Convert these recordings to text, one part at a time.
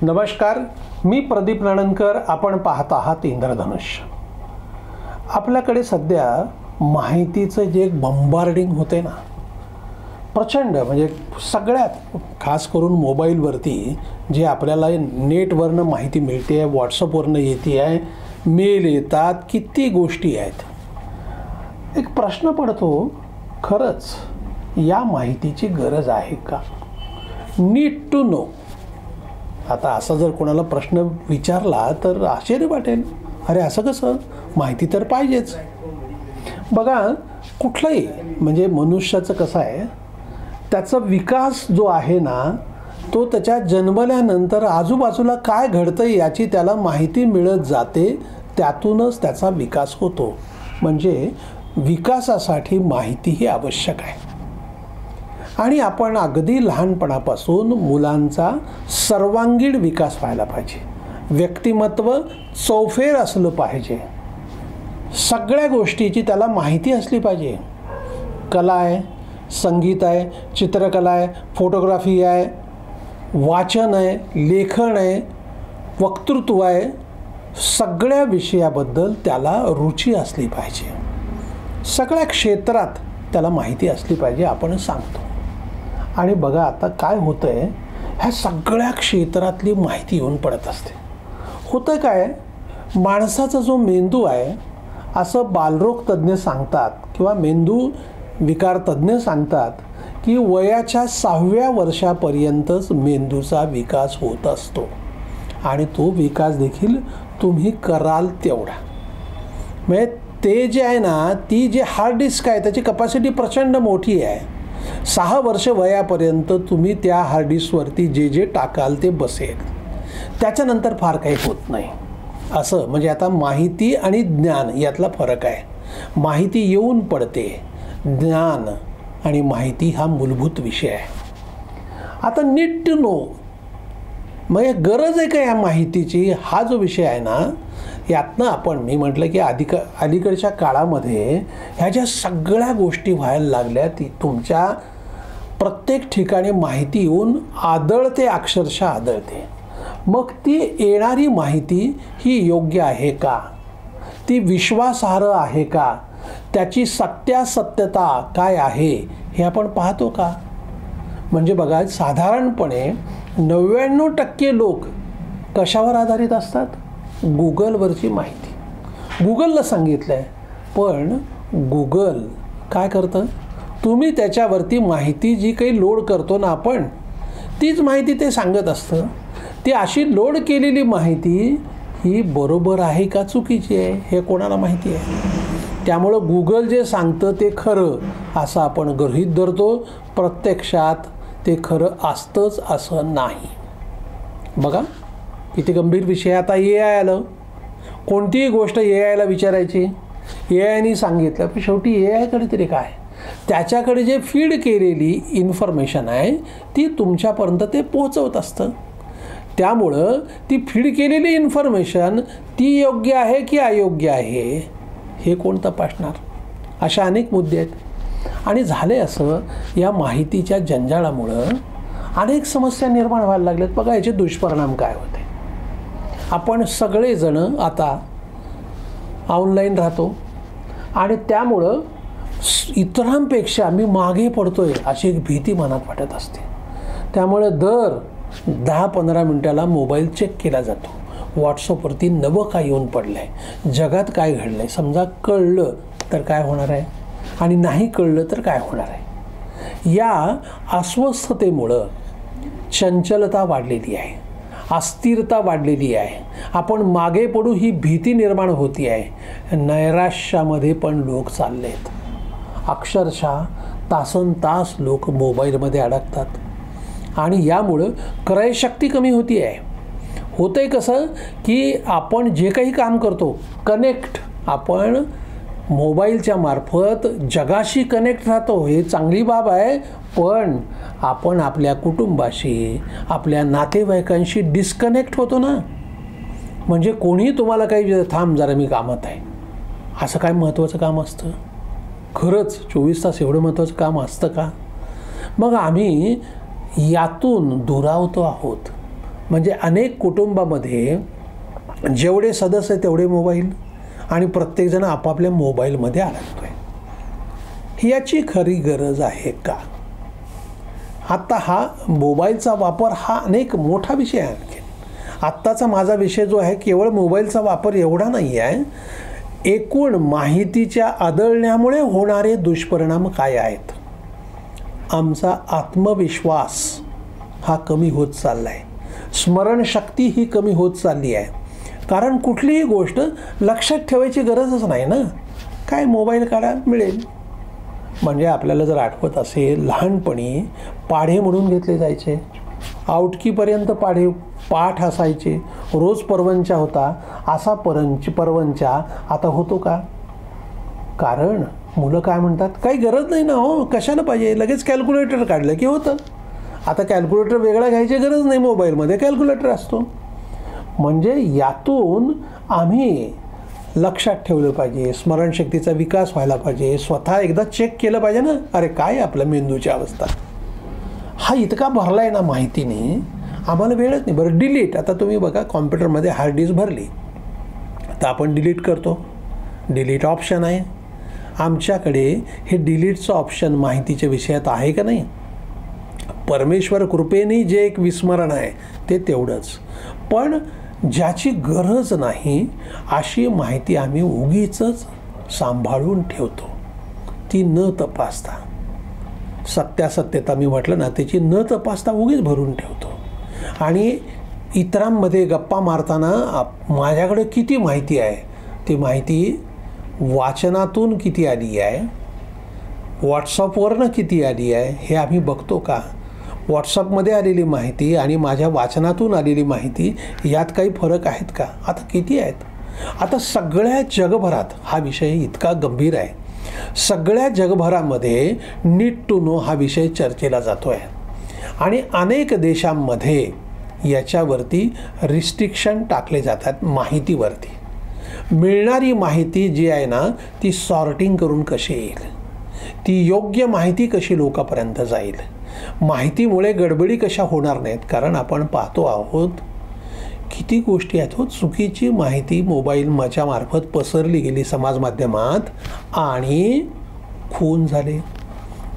नमस्कार, मी प्रदीप नाणनकर. आपण पाहत आहात इंद्रधनुष्य. आपल्याकडे सध्या माहितीचं जे बंबार्डिंग होते ना, प्रचंड, म्हणजे सगळ्यात खास करून मोबाईलवरती जे आपल्याला नेटवरनं माहिती मिळते आहे, व्हॉट्सअपवरनं येते आहे, मेल येतात, किती गोष्टी आहेत. एक प्रश्न पडतो, खरंच या माहितीची गरज आहे का? Need to know. आता असा जर कोणाला प्रश्न विचारला तर आश्चर्य वाटेल, अरे असं कसं, माहिती तर पाहिजेच. बघा, कुठलंही म्हणजे मनुष्याचं कसं आहे, त्याचा विकास जो आहे ना, तो त्याच्या जन्मल्यानंतर आजूबाजूला काय घडतं याची त्याला माहिती मिळत जाते, त्यातूनच त्याचा विकास होतो. म्हणजे विकासासाठी माहिती ही आवश्यक आहे. आणि आपण अगदी लहानपणापासून मुलांचा सर्वांगीण विकास व्हायला पाहिजे. व्यक्तिमत्व चौफेर असलं पाहिजे. सगळ्या गोष्टीची त्याला माहिती असली पाहिजे. कला आहे, संगीत आहे, चित्रकला आहे, फोटोग्राफी आहे, वाचन आहे, लेखन आहे, वक्तृत्व आहे, सगळ्या विषयाबद्दल त्याला रुची असली पाहिजे. सगळ्या क्षेत्रात त्याला माहिती असली पाहिजे, आपण सांगतो. आणि बघा आता काय होतं आहे, ह्या सगळ्या क्षेत्रातली माहिती येऊन पडत असते. होतं काय, माणसाचा जो मेंदू आहे, असं बालरोग तज्ज्ञ सांगतात किंवा मेंदू विकार तज्ज्ञ सांगतात की वयाच्या 6व्या वर्षापर्यंतच मेंदूचा विकास होत असतो. आणि तो विकास देखील तुम्ही कराल तेवढा. म्हणजे ते जे आहे ना, ती जे हार्ड डिस्क आहे त्याची कपॅसिटी प्रचंड मोठी आहे. 6 वर्ष वयापर्यंत तुम्ही त्या हार्ड डिस्कवरती जे जे टाकाल ते बसेल. त्याच्यानंतर फार काही होत नाही. असं म्हणजे आता माहिती आणि ज्ञान यातला फरक आहे. माहिती येऊन पडते, ज्ञान आणि माहिती हा मूलभूत विषय आहे. आता नीड टू नो म्हणजे गरज आहे का या माहितीची, हा जो विषय आहे ना, यातनं आपण, मी म्हटलं की अलीकडच्या काळामध्ये ह्या ज्या सगळ्या गोष्टी व्हायला लागल्या, ती तुमच्या प्रत्येक ठिकाणी माहिती येऊन आदळते, अक्षरशः आदळते. मग ती येणारी माहिती ही योग्य आहे का, ती विश्वासार्ह आहे का, त्याची सत्यासत्यता काय आहे हे आपण पाहतो का? म्हणजे बघा, साधारणपणे 99% लोक कशावर आधारित असतात? गुगलवरची माहिती. गुगलला सांगितलं आहे, पण गुगल काय करतं, तुम्ही त्याच्यावरती माहिती जी काही लोड करतो ना आपण, तीच माहिती ते सांगत असतं. ती अशी लोड केलेली माहिती ही बरोबर आहे का चुकीची आहे हे कोणाला माहिती आहे. त्यामुळं गुगल जे सांगतं ते खरं असं आपण गृहीत धरतो. प्रत्यक्षात ते खरं असतंच असं नाही. बघा किती गंभीर विषय. आता AI आलं, कोणतीही गोष्ट AIला विचारायची, AIने सांगितलं, पण शेवटी AIकडे तरी काय, त्याच्याकडे जे फीड केलेली इन्फॉर्मेशन आहे ती तुमच्यापर्यंत ते पोहोचवत असतं. त्यामुळं ती फीड केलेली इन्फॉर्मेशन ती योग्य आहे की अयोग्य आहे हे कोण तपासणार? अशा अनेक मुद्दे आहेत. आणि झाले असं, या माहितीच्या जंजाळामुळं अनेक समस्या निर्माण व्हायला लागल्यात. बघा याचे दुष्परिणाम काय होते. आपण सगळेजण आता ऑनलाईन राहतो आणि त्यामुळं इतरांपेक्षा मी मागे पडतोय अशी एक भीती मनात वाटत असते. त्यामुळे दर 10-15 मिनटाला मोबाईल चेक केला जातो. व्हॉट्सअपवरती नवं काय येऊन पडलं आहे, जगात काय घडलं आहे, समजा कळलं तर काय होणार आहे आणि नाही कळलं तर काय होणार आहे. या अस्वस्थतेमुळं चंचलता वाढलेली आहे, अस्थिरता वाढलेली आहे. आपण मागे पडू ही भीती निर्माण होती आहे. नैराश्यामध्ये पण लोक चालले आहेत. अक्षरशः तासनतास लोक मोबाईलमध्ये अडकतात आणि यामुळं क्रयशक्ती कमी होती आहे. होतं आहे कसं की आपण जे काही काम करतो, कनेक्ट, आपण मोबाईलच्या मार्फत जगाशी कनेक्ट राहतो, हे चांगली बाब आहे. पण आपण आपल्या कुटुंबाशी, आपल्या नातेवाईकांशी डिस्कनेक्ट होतो ना. म्हणजे कोणी तुम्हाला काही थांब जरा मी कामात आहे, असं काय महत्त्वाचं काम असतं? खरंच 24 तास एवढं महत्त्वाचं काम असतं का? मग आम्ही यातून दुरावतो आहोत. म्हणजे अनेक कुटुंबामध्ये जेवढे सदस्य तेवढे मोबाईल आणि प्रत्येकजण आपापल्या मोबाईलमध्ये अडकतोय। याची खरी गरज आहे का? आत्ता हा मोबाईलचा वापर हा अनेक मोठा विषय आहे। आणखी आत्ताचा माझा विषय जो आहे केवळ मोबाईलचा वापर एवढा नाही आहे, एकूण माहितीच्या आदळण्यामुळे होणारे दुष्परिणाम काय आहेत। आमचा आत्मविश्वास हा कमी होत चालला आहे, स्मरणशक्ती ही कमी होत चालली आहे, कारण कुठलीही गोष्ट लक्षात ठेवायची गरजच नाही ना, काय मोबाईल काढा मिळेल। म्हणजे आपल्याला जर आठवत असेल लहानपणी पाढे म्हणून घेतले जायचे, आवटकीपर्यंत पाठ असायचे, रोज परवंचा होता, असा परवंचा आता होतो का? कारण मुलं काय म्हणतात, काही गरज नाही ना हो, कशाला पाहिजे, लगेच कॅल्क्युलेटर काढलं की होतं। आता कॅल्क्युलेटर वेगळा घ्यायची गरज नाही, मोबाईलमध्ये कॅल्क्युलेटर असतो। म्हणजे यातून आम्ही लक्षात ठेवलं पाहिजे, स्मरणशक्तीचा विकास व्हायला पाहिजे, स्वतः एकदा चेक केलं पाहिजे ना, अरे काय आपल्या मेंदूची अवस्था, हा इतका भरला आहे ना माहितीने, आम्हाला वेळच नाही। बरं डिलीट, आता तुम्ही बघा कॉम्प्युटरमध्ये हार्ड डिस्क भरली तर आपण डिलीट करतो, डिलीट ऑप्शन आहे आमच्याकडे। हे डिलीटचं ऑप्शन माहितीच्या विषयात आहे का नाही? परमेश्वर कृपेने जे एक विस्मरण आहे ते तेवढंच, पण ज्याची गरज नाही अशी माहिती आम्ही उगीच सांभाळून ठेवतो, ती न तपासता, सत्यासत्यता मी म्हटलं ना त्याची न तपासता उगीच भरून ठेवतो। आणि इतरांमध्ये गप्पा मारताना माझ्याकडे किती माहिती आहे, ती माहिती वाचनातून किती आली आहे, व्हॉट्सअपवरनं किती आली आहे हे आम्ही बघतो का? व्हॉट्सअपमध्ये आलेली माहिती आणि माझ्या वाचनातून आलेली माहिती यात काही फरक आहेत का? आता किती आहेत? आता सगळ्या जगभरात हा विषय इतका गंभीर आहे, सगळ्या जगभरामध्ये नीड टू नो हा विषय चर्चेला जातो आहे आणि अनेक देशांमध्ये याच्यावरती रिस्ट्रिक्शन टाकले जातात। माहितीवरती मिळणारी माहिती जी आहे ना ती सॉर्टिंग करून कशी येईल, ती योग्य माहिती कशी लोकांपर्यंत जाईल, माहितीमुळे गडबडी कशा होणार नाहीत। कारण आपण पाहतो आहोत किती गोष्टी आहेत हो, चुकीची माहिती मोबाईल मार्फत पसरली गेली समाज माध्यमात आणि खून झाले,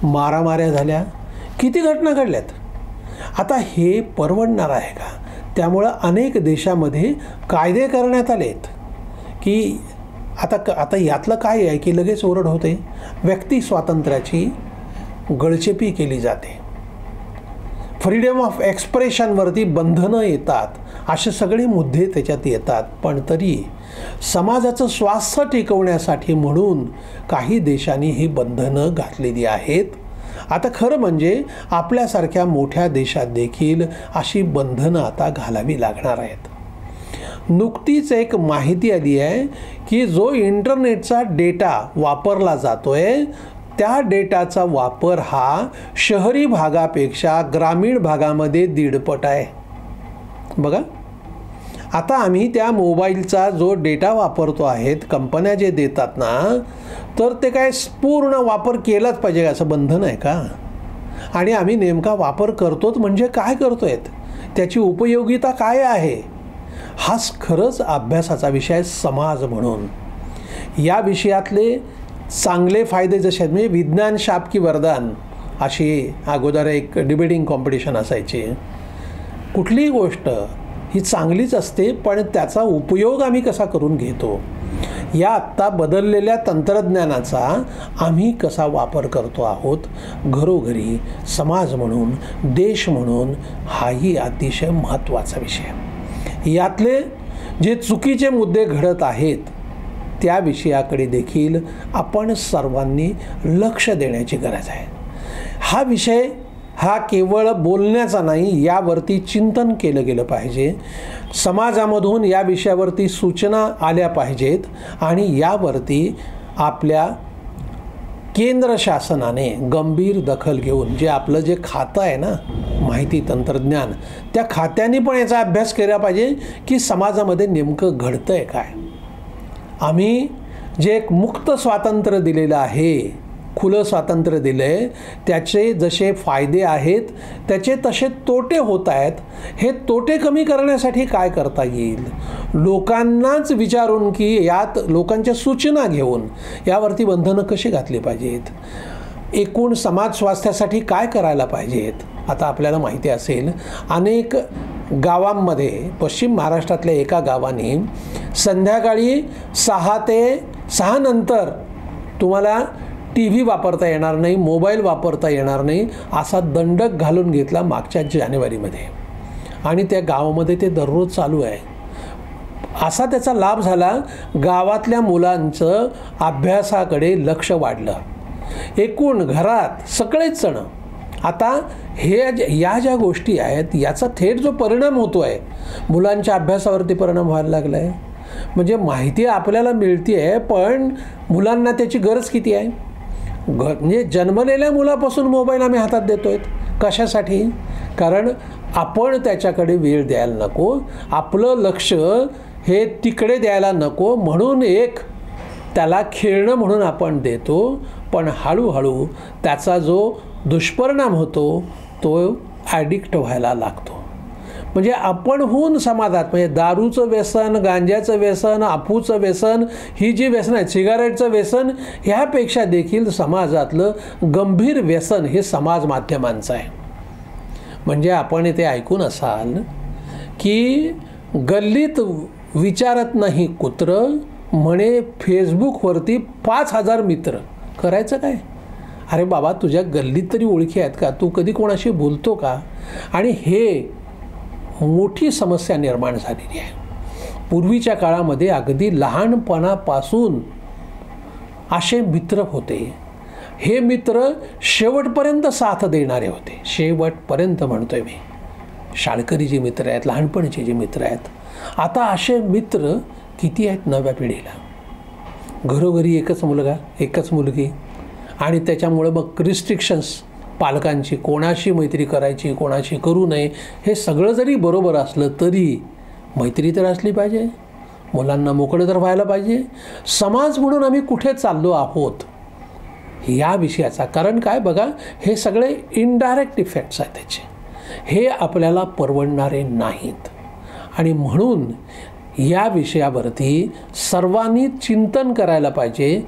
मारामाऱ्या झाल्या, किती घटना घडल्यात। आता हे परवडणार आहे का? त्यामुळं अनेक देशामध्ये कायदे करण्यात आलेत की आता यातलं काय आहे की लगेच ओरड होते, व्यक्ती स्वातंत्र्याची गळचेपी केली जाते, फ्रीडम ऑफ एक्सप्रेशनवरती बंधनं येतात, असे सगळे मुद्दे त्याच्यात येतात। पण तरी समाजाचं स्वास्थ्य टिकवण्यासाठी म्हणून काही देशांनी ही बंधनं घातलेली आहेत। आता खरं म्हणजे आपल्यासारख्या मोठ्या देशात देखील अशी बंधनं आता घालावी लागणार आहेत। नुकतीच एक माहिती आली आहे की जो इंटरनेटचा डेटा वापरला जातोय त्या डेटाचा वापर हा शहरी भागापेक्षा ग्रामीण भागामध्ये 1.5 पट आहे। बघा आता आम्ही त्या मोबाईलचा जो डेटा वापरतो आहेत, कंपन्या जे देतात ना, तर ते काय पूर्ण वापर केलाच पाहिजे असं बंधन आहे का? आणि आम्ही नेमका वापर करतोच म्हणजे काय करतोयत, त्याची उपयोगिता काय आहे, हाच खरंच अभ्यासाचा विषय समाज म्हणून। या विषयातले चांगले फायदे जसे आहेत, म्हणजे विज्ञान शाप की वरदान अशी अगोदर एक डिबेटिंग कॉम्पिटिशन असायची। कुठलीही गोष्ट ही चांगलीच असते, पण त्याचा उपयोग आम्ही कसा करून घेतो, या आत्ता बदललेल्या तंत्रज्ञानाचा आम्ही कसा वापर करतो आहोत घरोघरी, समाज म्हणून, देश म्हणून, हाही अतिशय महत्त्वाचा विषय। यातले जे चुकीचे मुद्दे घडत आहेत त्या विषयाकडे देखील आपण सर्वांनी लक्ष देण्याची गरज आहे। हा विषय हा केवळ बोलण्याचा नाही, यावरती चिंतन केलं गेलं पाहिजे, समाजामधून या विषयावरती सूचना आल्या पाहिजेत आणि यावरती आपल्या केंद्र शासनाने गंभीर दखल घेऊन जे आपलं जे खातं आहे ना माहिती तंत्रज्ञान, त्या खात्याने पण याचा अभ्यास केला पाहिजे की समाजामध्ये नेमकं घडतं आहे काय। आम्ही जे एक मुक्त स्वातंत्र्य दिलेलं आहे खुलं स्वातंत्र्य दिलं आहे, त्याचे जसे फायदे आहेत त्याचे तसे तोटे होत आहेत. हे तोटे कमी करण्यासाठी काय करता येईल, लोकांनाच विचारून की यात लोकांच्या सूचना घेऊन यावरती बंधनं कशी घातली पाहिजेत, एकूण समाज स्वास्थ्यासाठी काय करायला पाहिजेत. आता आपल्याला माहिती असेल अनेक गावांमध्ये, पश्चिम महाराष्ट्रातल्या एका गावाने संध्याकाळी 6 ते 6 नंतर तुम्हाला टी व्ही वापरता येणार नाही, मोबाईल वापरता येणार नाही असा दंडक घालून घेतला मागच्या जानेवारीमध्ये. आणि त्या गावामध्ये ते दररोज चालू आहे. असा त्याचा लाभ झाला, गावातल्या मुलांचं अभ्यासाकडे लक्ष वाढलं, एकूण घरात सगळेच जण. आता या ज्या गोष्टी आहेत याचा थेट जो परिणाम होतो आहे, मुलांच्या अभ्यासावरती परिणाम व्हायला लागला आहे. म्हणजे माहिती आपल्याला मिळते आहे, पण मुलांना त्याची गरज किती आहे. म्हणजे जन्मलेल्या मुलापासून मोबाईल आम्ही हातात देतो आहेत. कशासाठी? कारण आपण त्याच्याकडे वेळ द्यायला नको, आपलं लक्ष हे तिकडे द्यायला नको, म्हणून एक त्याला खेळणं म्हणून आपण देतो. पण हळूहळू त्याचा जो दुष्परिणाम होतो तो ॲडिक्ट व्हायला लागतो. म्हणजे आपणहून समाजात, म्हणजे दारूचं व्यसन, गांजाचं व्यसन, अफूचं व्यसन, ही जी व्यसन आहे, सिगारेटचं व्यसन, ह्यापेक्षा देखील समाजातलं गंभीर व्यसन हे समाज माध्यमांचं आहे. म्हणजे आपण इथे ऐकून असाल की गल्लीत विचारत नाही कुत्रं, म्हणे फेसबुकवरती 5000 मित्र. करायचं काय? अरे बाबा, तुझ्या गल्लीत तरी ओळखी आहेत का? तू कधी कोणाशी बोलतो का? आणि हे मोठी समस्या निर्माण झालेली आहे. पूर्वीच्या काळामध्ये अगदी लहानपणापासून असे मित्र होते. हे मित्र शेवटपर्यंत साथ देणारे होते. शेवटपर्यंत म्हणतोय मी. शाळकरी जे मित्र आहेत, लहानपणीचे जे मित्र आहेत, आता असे मित्र किती आहेत नव्या पिढीला. घरोघरी एकच मुलगा, एकच मुलगी, आणि त्याच्यामुळे मग रिस्ट्रिक्शन्स पालकांची, कोणाशी मैत्री करायची, कोणाशी करू नये. हे सगळं जरी बरोबर असलं तरी मैत्री तर असली पाहिजे, मुलांना मोकळं तर व्हायला पाहिजे. समाज म्हणून आम्ही कुठे चाललो आहोत या विषयाचा, कारण काय बघा, हे सगळे इनडायरेक्ट इफेक्ट्स आहेत त्याचे, हे आपल्याला परवडणारे नाहीत. आणि म्हणून या विषयावरती सर्वांनी चिंतन करायला पाहिजे.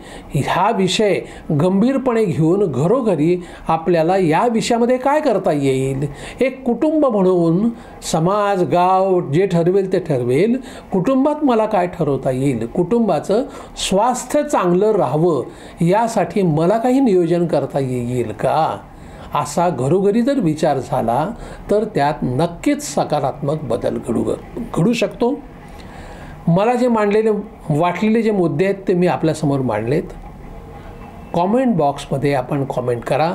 हा विषय गंभीरपणे घेऊन घरोघरी आपल्याला या विषयामध्ये काय करता येईल, एक कुटुंब म्हणून समाज, गाव जे ठरवेल ते ठरवेल, कुटुंबात मला काय ठरवता येईल, कुटुंबाचं स्वास्थ्य चांगलं राहावं यासाठी मला काही नियोजन करता येईल का, असा घरोघरी जर विचार झाला तर त्यात नक्कीच सकारात्मक बदल घडू शकतो. मला जे वाटलेले जे मुद्दे आहेत ते मी आपल्यासमोर मांडलेत. कॉमेंट बॉक्समध्ये आपण कॉमेंट करा,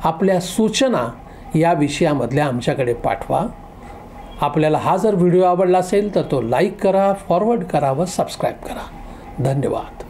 आपल्या सूचना या विषयामधल्या आमच्याकडे पाठवा. आपल्याला हा जर व्हिडिओ आवडला असेल तर तो लाईक करा, फॉरवर्ड करा व सबस्क्राईब करा. धन्यवाद.